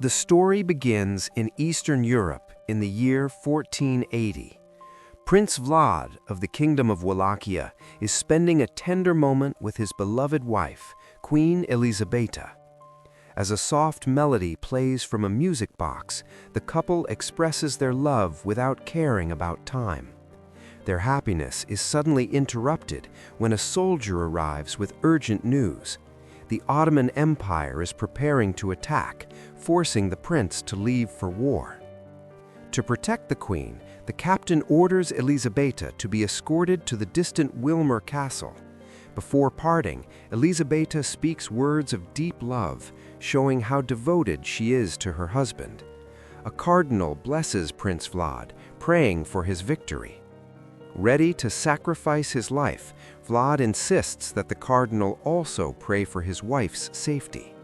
The story begins in Eastern Europe in the year 1480. Prince Vlad of the Kingdom of Wallachia is spending a tender moment with his beloved wife, Queen Elisabeta. As a soft melody plays from a music box, the couple expresses their love without caring about time. Their happiness is suddenly interrupted when a soldier arrives with urgent news. The Ottoman Empire is preparing to attack, forcing the prince to leave for war. To protect the queen, the captain orders Elisabeta to be escorted to the distant Wilmer castle. Before parting, Elisabeta speaks words of deep love, showing how devoted she is to her husband. A cardinal blesses Prince Vlad, praying for his victory. Ready to sacrifice his life, Vlad insists that the cardinal also pray for his wife's safety.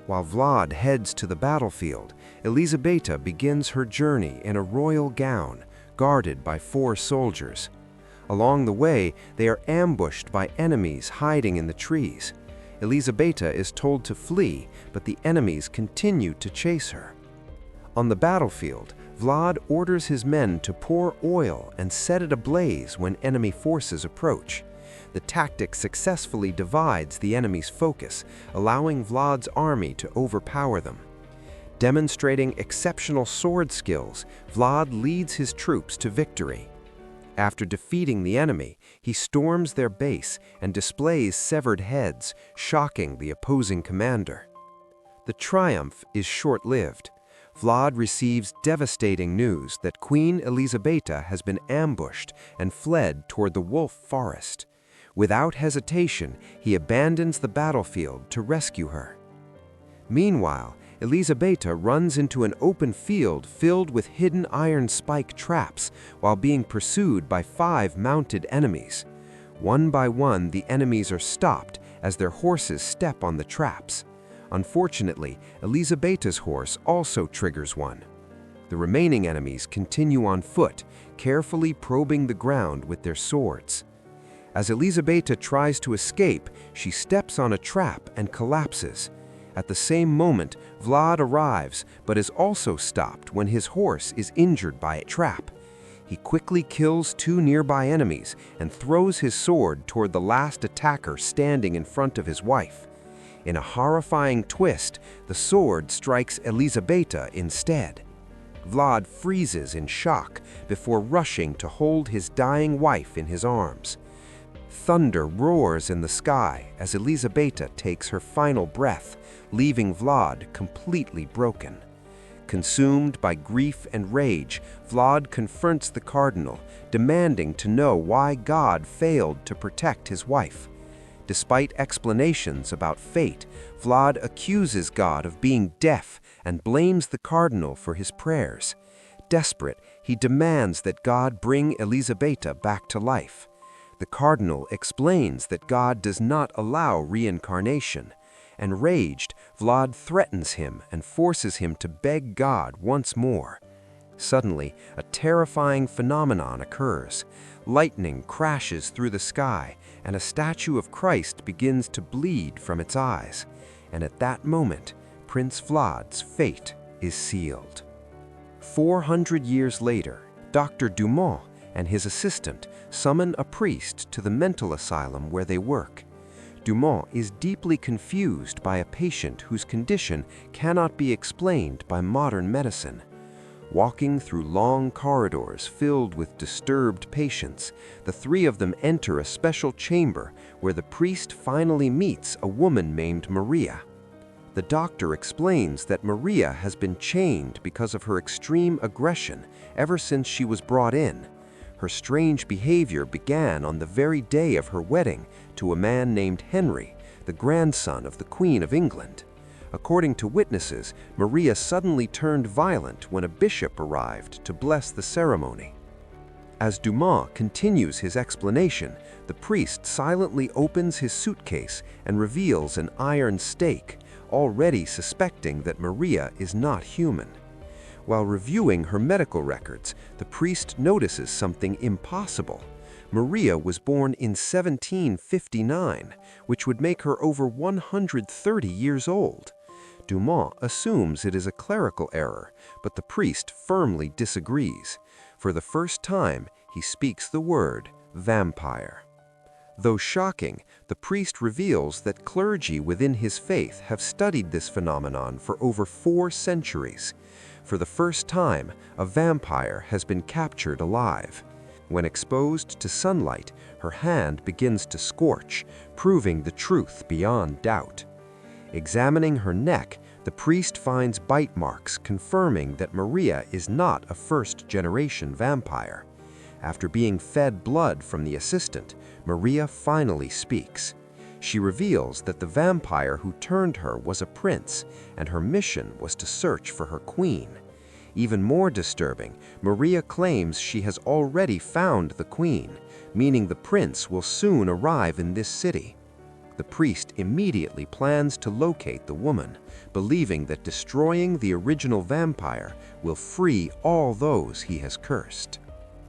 While Vlad heads to the battlefield, Elisabeta begins her journey in a royal gown, guarded by 4 soldiers. Along the way, they are ambushed by enemies hiding in the trees. Elisabeta is told to flee, but the enemies continue to chase her. On the battlefield, Vlad orders his men to pour oil and set it ablaze when enemy forces approach. The tactic successfully divides the enemy's focus, allowing Vlad's army to overpower them. Demonstrating exceptional sword skills, Vlad leads his troops to victory. After defeating the enemy, he storms their base and displays severed heads, shocking the opposing commander. The triumph is short-lived. Vlad receives devastating news that Queen Elisabeta has been ambushed and fled toward the wolf forest. Without hesitation, he abandons the battlefield to rescue her. Meanwhile, Elisabeta runs into an open field filled with hidden iron spike traps while being pursued by 5 mounted enemies. One by one, the enemies are stopped as their horses step on the traps. Unfortunately, Elisabeta's horse also triggers one. The remaining enemies continue on foot, carefully probing the ground with their swords. As Elisabeta tries to escape, she steps on a trap and collapses. At the same moment, Vlad arrives, but is also stopped when his horse is injured by a trap. He quickly kills 2 nearby enemies and throws his sword toward the last attacker standing in front of his wife. In a horrifying twist, the sword strikes Elisabeta instead. Vlad freezes in shock before rushing to hold his dying wife in his arms. Thunder roars in the sky as Elisabeta takes her final breath, leaving Vlad completely broken. Consumed by grief and rage, Vlad confronts the cardinal, demanding to know why God failed to protect his wife. Despite explanations about fate, Vlad accuses God of being deaf and blames the cardinal for his prayers. Desperate, he demands that God bring Elisabeta back to life. The cardinal explains that God does not allow reincarnation. Enraged, Vlad threatens him and forces him to beg God once more. Suddenly, a terrifying phenomenon occurs. Lightning crashes through the sky, and a statue of Christ begins to bleed from its eyes. And at that moment, Prince Vlad's fate is sealed. 400 years later, Dr. Dumont and his assistant summon a priest to the mental asylum where they work. Dumont is deeply confused by a patient whose condition cannot be explained by modern medicine. Walking through long corridors filled with disturbed patients, the 3 of them enter a special chamber where the priest finally meets a woman named Maria. The doctor explains that Maria has been chained because of her extreme aggression ever since she was brought in. Her strange behavior began on the very day of her wedding to a man named Henry, the grandson of the Queen of England. According to witnesses, Maria suddenly turned violent when a bishop arrived to bless the ceremony. As Dumont continues his explanation, the priest silently opens his suitcase and reveals an iron stake, already suspecting that Maria is not human. While reviewing her medical records, the priest notices something impossible. Maria was born in 1759, which would make her over 130 years old. Dumont assumes it is a clerical error, but the priest firmly disagrees. For the first time, he speaks the word vampire. Though shocking, the priest reveals that clergy within his faith have studied this phenomenon for over 4 centuries. For the first time, a vampire has been captured alive. When exposed to sunlight, her hand begins to scorch, proving the truth beyond doubt. Examining her neck, the priest finds bite marks confirming that Maria is not a first-generation vampire. After being fed blood from the assistant, Maria finally speaks. She reveals that the vampire who turned her was a prince, and her mission was to search for her queen. Even more disturbing, Maria claims she has already found the queen, meaning the prince will soon arrive in this city. The priest immediately plans to locate the woman, believing that destroying the original vampire will free all those he has cursed.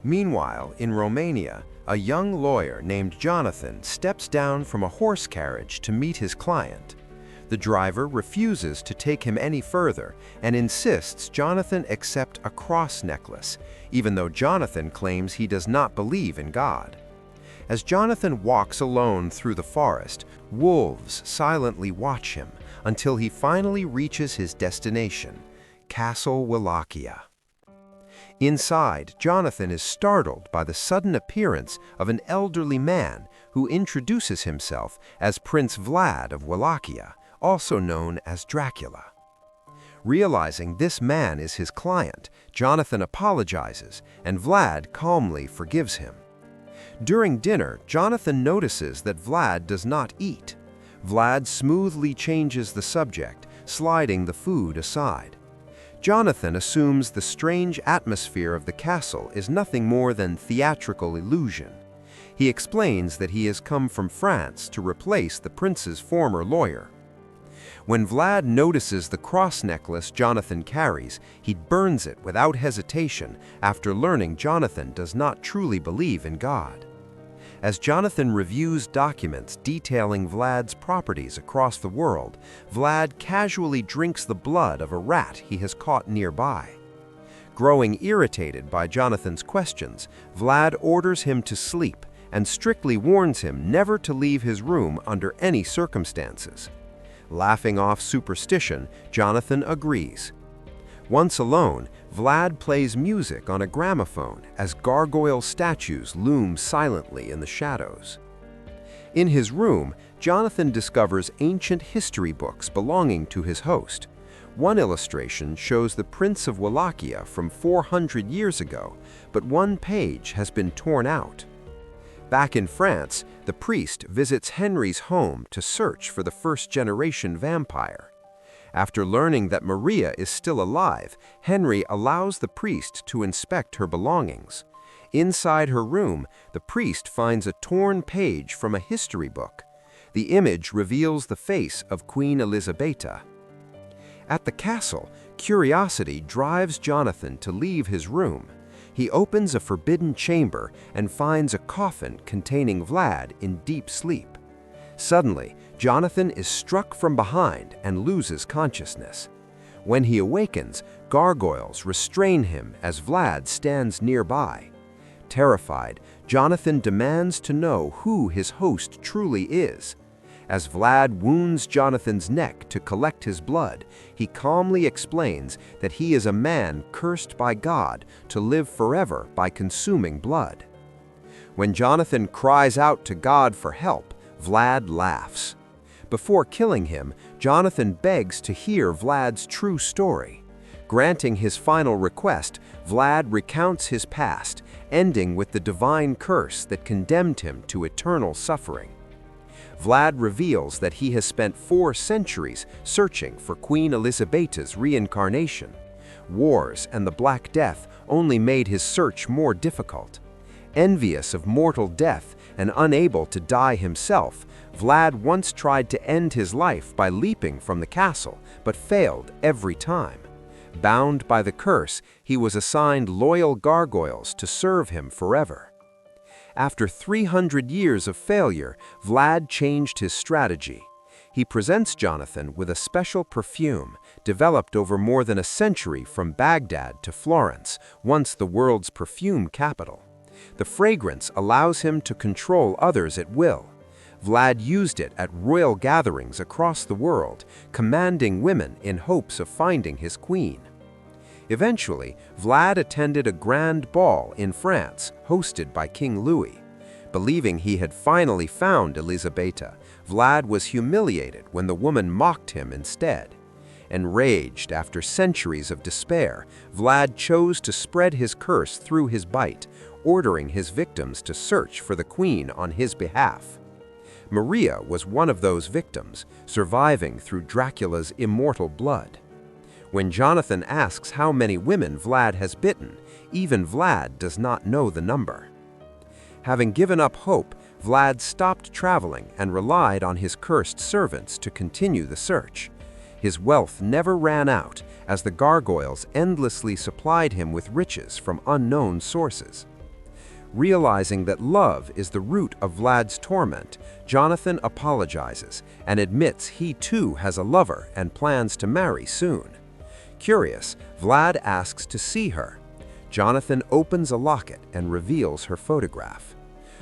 Meanwhile, in Romania, a young lawyer named Jonathan steps down from a horse carriage to meet his client. The driver refuses to take him any further and insists Jonathan accept a cross necklace, even though Jonathan claims he does not believe in God. As Jonathan walks alone through the forest, wolves silently watch him until he finally reaches his destination, Castle Wallachia. Inside, Jonathan is startled by the sudden appearance of an elderly man who introduces himself as Prince Vlad of Wallachia, also known as Dracula. Realizing this man is his client, Jonathan apologizes, and Vlad calmly forgives him. During dinner, Jonathan notices that Vlad does not eat. Vlad smoothly changes the subject, sliding the food aside. Jonathan assumes the strange atmosphere of the castle is nothing more than theatrical illusion. He explains that he has come from France to replace the prince's former lawyer. When Vlad notices the cross necklace Jonathan carries, he burns it without hesitation after learning Jonathan does not truly believe in God. As Jonathan reviews documents detailing Vlad's properties across the world, Vlad casually drinks the blood of a rat he has caught nearby. Growing irritated by Jonathan's questions, Vlad orders him to sleep and strictly warns him never to leave his room under any circumstances. Laughing off superstition, Jonathan agrees. Once alone, Vlad plays music on a gramophone as gargoyle statues loom silently in the shadows. In his room, Jonathan discovers ancient history books belonging to his host. One illustration shows the Prince of Wallachia from 400 years ago, but one page has been torn out. Back in France, the priest visits Henry's home to search for the first-generation vampire. After learning that Maria is still alive, Henry allows the priest to inspect her belongings. Inside her room, the priest finds a torn page from a history book. The image reveals the face of Queen Elizabeta. At the castle, curiosity drives Jonathan to leave his room. He opens a forbidden chamber and finds a coffin containing Vlad in deep sleep. Suddenly, Jonathan is struck from behind and loses consciousness. When he awakens, gargoyles restrain him as Vlad stands nearby. Terrified, Jonathan demands to know who his host truly is. As Vlad wounds Jonathan's neck to collect his blood, he calmly explains that he is a man cursed by God to live forever by consuming blood. When Jonathan cries out to God for help, Vlad laughs. Before killing him, Jonathan begs to hear Vlad's true story. Granting his final request, Vlad recounts his past, ending with the divine curse that condemned him to eternal suffering. Vlad reveals that he has spent 4 centuries searching for Queen Elizabeta's reincarnation. Wars and the Black Death only made his search more difficult. Envious of mortal death and unable to die himself, Vlad once tried to end his life by leaping from the castle, but failed every time. Bound by the curse, he was assigned loyal gargoyles to serve him forever. After 300 years of failure, Vlad changed his strategy. He presents Jonathan with a special perfume developed over more than a century from Baghdad to Florence, once the world's perfume capital. The fragrance allows him to control others at will. Vlad used it at royal gatherings across the world, commanding women in hopes of finding his queen. Eventually, Vlad attended a grand ball in France, hosted by King Louis. Believing he had finally found Elisabetta, Vlad was humiliated when the woman mocked him instead. Enraged after centuries of despair, Vlad chose to spread his curse through his bite, ordering his victims to search for the queen on his behalf. Maria was one of those victims, surviving through Dracula's immortal blood. When Jonathan asks how many women Vlad has bitten, even Vlad does not know the number. Having given up hope, Vlad stopped traveling and relied on his cursed servants to continue the search. His wealth never ran out, as the gargoyles endlessly supplied him with riches from unknown sources. Realizing that love is the root of Vlad's torment, Jonathan apologizes and admits he too has a lover and plans to marry soon. Curious, Vlad asks to see her. Jonathan opens a locket and reveals her photograph.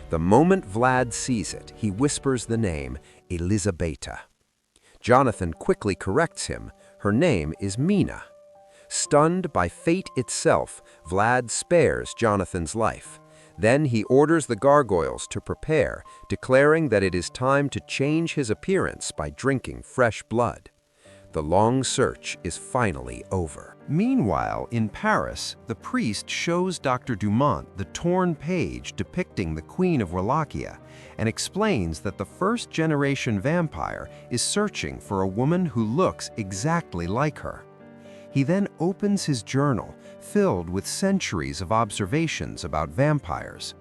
The moment Vlad sees it, he whispers the name Elisabetta. Jonathan quickly corrects him. Her name is Mina. Stunned by fate itself, Vlad spares Jonathan's life. Then he orders the gargoyles to prepare, declaring that it is time to change his appearance by drinking fresh blood. The long search is finally over. Meanwhile, in Paris, the priest shows Dr. Dumont the torn page depicting the Queen of Wallachia and explains that the first-generation vampire is searching for a woman who looks exactly like her. He then opens his journal, filled with centuries of observations about vampires.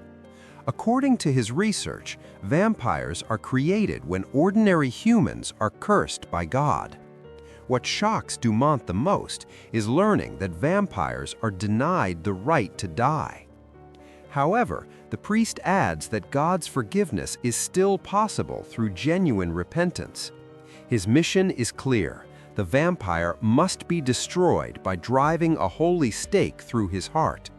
According to his research, vampires are created when ordinary humans are cursed by God. What shocks Dumont the most is learning that vampires are denied the right to die. However, the priest adds that God's forgiveness is still possible through genuine repentance. His mission is clear. The vampire must be destroyed by driving a holy stake through his heart.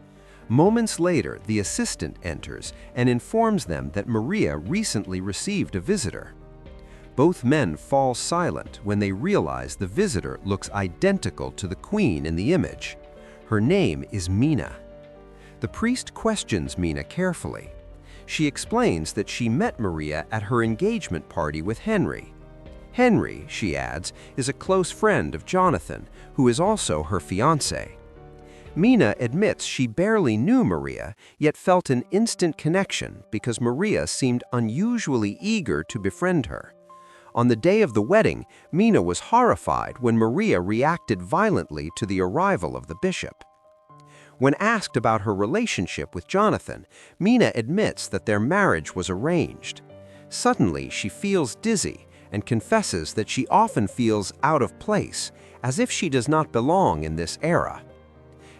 Moments later, the assistant enters and informs them that Maria recently received a visitor. Both men fall silent when they realize the visitor looks identical to the queen in the image. Her name is Mina. The priest questions Mina carefully. She explains that she met Maria at her engagement party with Henry. Henry, she adds, is a close friend of Jonathan, who is also her fiancé. Mina admits she barely knew Maria, yet felt an instant connection because Maria seemed unusually eager to befriend her. On the day of the wedding, Mina was horrified when Maria reacted violently to the arrival of the bishop. When asked about her relationship with Jonathan, Mina admits that their marriage was arranged. Suddenly, she feels dizzy and confesses that she often feels out of place, as if she does not belong in this era.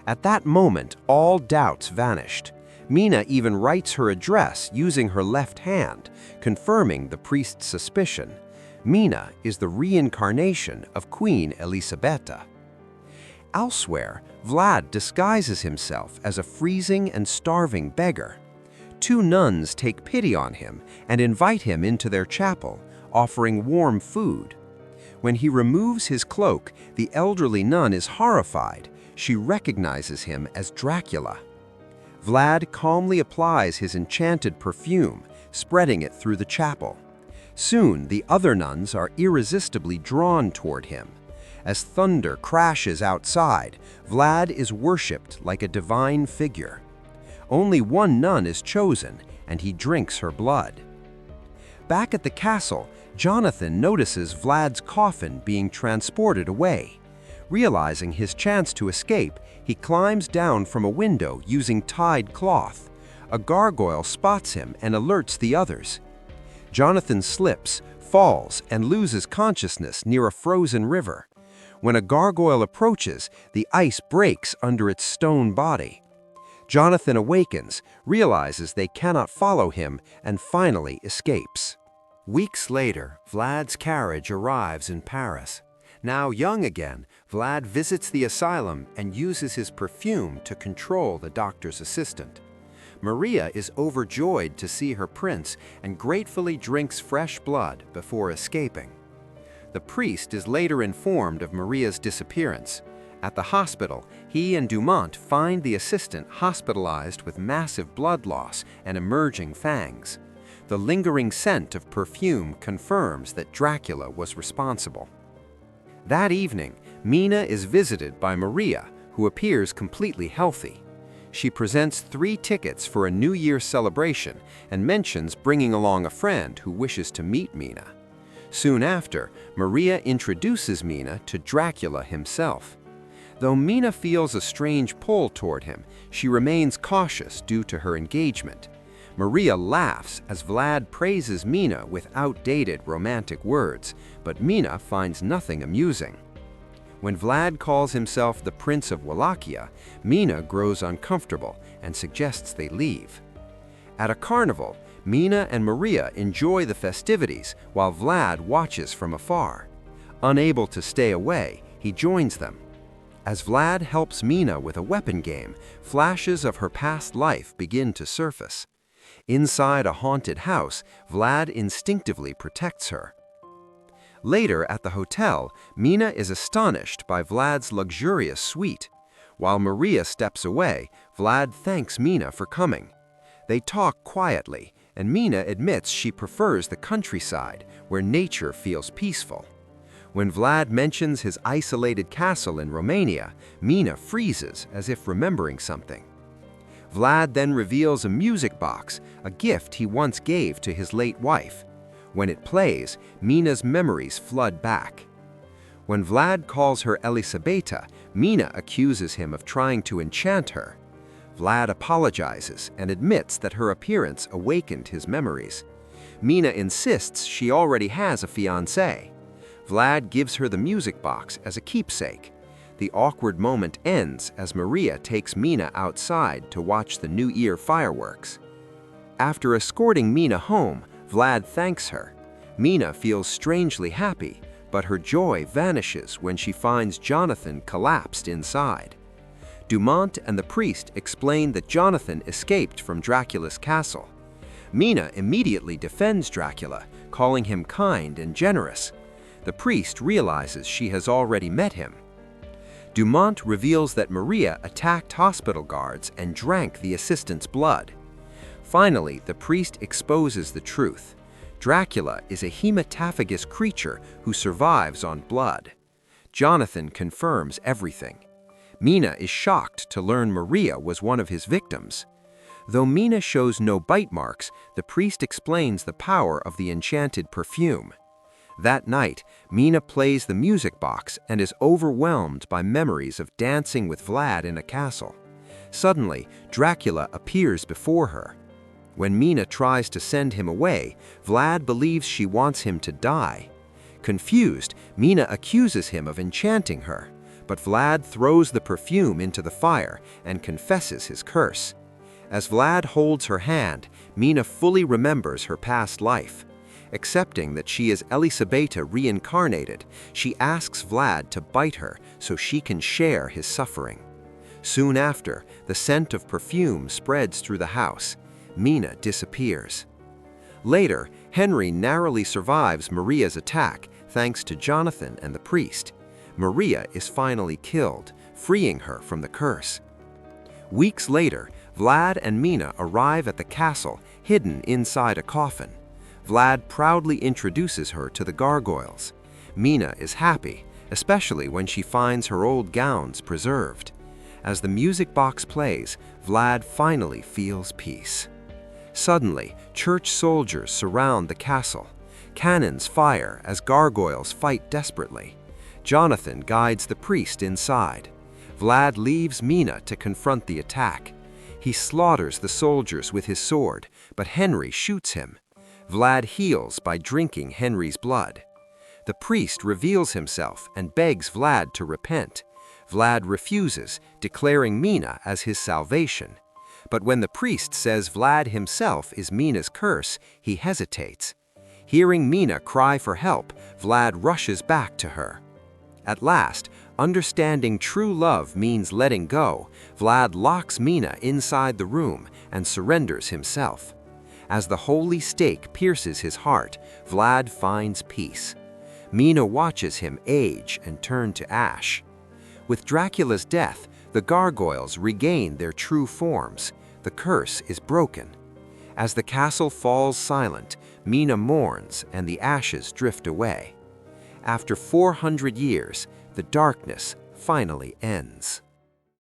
At that moment, all doubts vanished. Mina even writes her address using her left hand, confirming the priest's suspicion. Mina is the reincarnation of Queen Elisabetta. Elsewhere, Vlad disguises himself as a freezing and starving beggar. Two nuns take pity on him and invite him into their chapel, offering warm food. When he removes his cloak, the elderly nun is horrified. She recognizes him as Dracula. Vlad calmly applies his enchanted perfume, spreading it through the chapel. Soon, the other nuns are irresistibly drawn toward him. As thunder crashes outside, Vlad is worshipped like a divine figure. Only one nun is chosen, and he drinks her blood. Back at the castle, Jonathan notices Vlad's coffin being transported away. Realizing his chance to escape, he climbs down from a window using tied cloth. A gargoyle spots him and alerts the others. Jonathan slips, falls, and loses consciousness near a frozen river. When a gargoyle approaches, the ice breaks under its stone body. Jonathan awakens, realizes they cannot follow him, and finally escapes. Weeks later, Vlad's carriage arrives in Paris. Now young again, Vlad visits the asylum and uses his perfume to control the doctor's assistant. Maria is overjoyed to see her prince and gratefully drinks fresh blood before escaping. The priest is later informed of Maria's disappearance. At the hospital, he and Dumont find the assistant hospitalized with massive blood loss and emerging fangs. The lingering scent of perfume confirms that Dracula was responsible. That evening, Mina is visited by Maria, who appears completely healthy. She presents 3 tickets for a New Year's celebration and mentions bringing along a friend who wishes to meet Mina. Soon after, Maria introduces Mina to Dracula himself. Though Mina feels a strange pull toward him, she remains cautious due to her engagement. Maria laughs as Vlad praises Mina with outdated romantic words, but Mina finds nothing amusing. When Vlad calls himself the Prince of Wallachia, Mina grows uncomfortable and suggests they leave. At a carnival, Mina and Maria enjoy the festivities while Vlad watches from afar. Unable to stay away, he joins them. As Vlad helps Mina with a weapon game, flashes of her past life begin to surface. Inside a haunted house, Vlad instinctively protects her. Later at the hotel, Mina is astonished by Vlad's luxurious suite. While Maria steps away, Vlad thanks Mina for coming. They talk quietly, and Mina admits she prefers the countryside, where nature feels peaceful. When Vlad mentions his isolated castle in Romania, Mina freezes as if remembering something. Vlad then reveals a music box, a gift he once gave to his late wife. When it plays, Mina's memories flood back. When Vlad calls her Elisabeta, Mina accuses him of trying to enchant her. Vlad apologizes and admits that her appearance awakened his memories. Mina insists she already has a fiancé. Vlad gives her the music box as a keepsake. The awkward moment ends as Maria takes Mina outside to watch the New Year fireworks. After escorting Mina home, Vlad thanks her. Mina feels strangely happy, but her joy vanishes when she finds Jonathan collapsed inside. Dumont and the priest explain that Jonathan escaped from Dracula's castle. Mina immediately defends Dracula, calling him kind and generous. The priest realizes she has already met him. Dumont reveals that Maria attacked hospital guards and drank the assistant's blood. Finally, the priest exposes the truth. Dracula is a hematophagous creature who survives on blood. Jonathan confirms everything. Mina is shocked to learn Maria was one of his victims. Though Mina shows no bite marks, the priest explains the power of the enchanted perfume. That night, Mina plays the music box and is overwhelmed by memories of dancing with Vlad in a castle. Suddenly, Dracula appears before her. When Mina tries to send him away, Vlad believes she wants him to die. Confused, Mina accuses him of enchanting her, but Vlad throws the perfume into the fire and confesses his curse. As Vlad holds her hand, Mina fully remembers her past life. Accepting that she is Elisabeta reincarnated, she asks Vlad to bite her so she can share his suffering. Soon after, the scent of perfume spreads through the house. Mina disappears. Later, Henry narrowly survives Maria's attack thanks to Jonathan and the priest. Maria is finally killed, freeing her from the curse. Weeks later, Vlad and Mina arrive at the castle, hidden inside a coffin. Vlad proudly introduces her to the gargoyles. Mina is happy, especially when she finds her old gowns preserved. As the music box plays, Vlad finally feels peace. Suddenly, church soldiers surround the castle. Cannons fire as gargoyles fight desperately. Jonathan guides the priest inside. Vlad leaves Mina to confront the attack. He slaughters the soldiers with his sword, but Henry shoots him. Vlad heals by drinking Henry's blood. The priest reveals himself and begs Vlad to repent. Vlad refuses, declaring Mina as his salvation. But when the priest says Vlad himself is Mina's curse, he hesitates. Hearing Mina cry for help, Vlad rushes back to her. At last, understanding true love means letting go, Vlad locks Mina inside the room and surrenders himself. As the holy stake pierces his heart, Vlad finds peace. Mina watches him age and turn to ash. With Dracula's death, the gargoyles regain their true forms. The curse is broken. As the castle falls silent, Mina mourns and the ashes drift away. After 400 years, the darkness finally ends.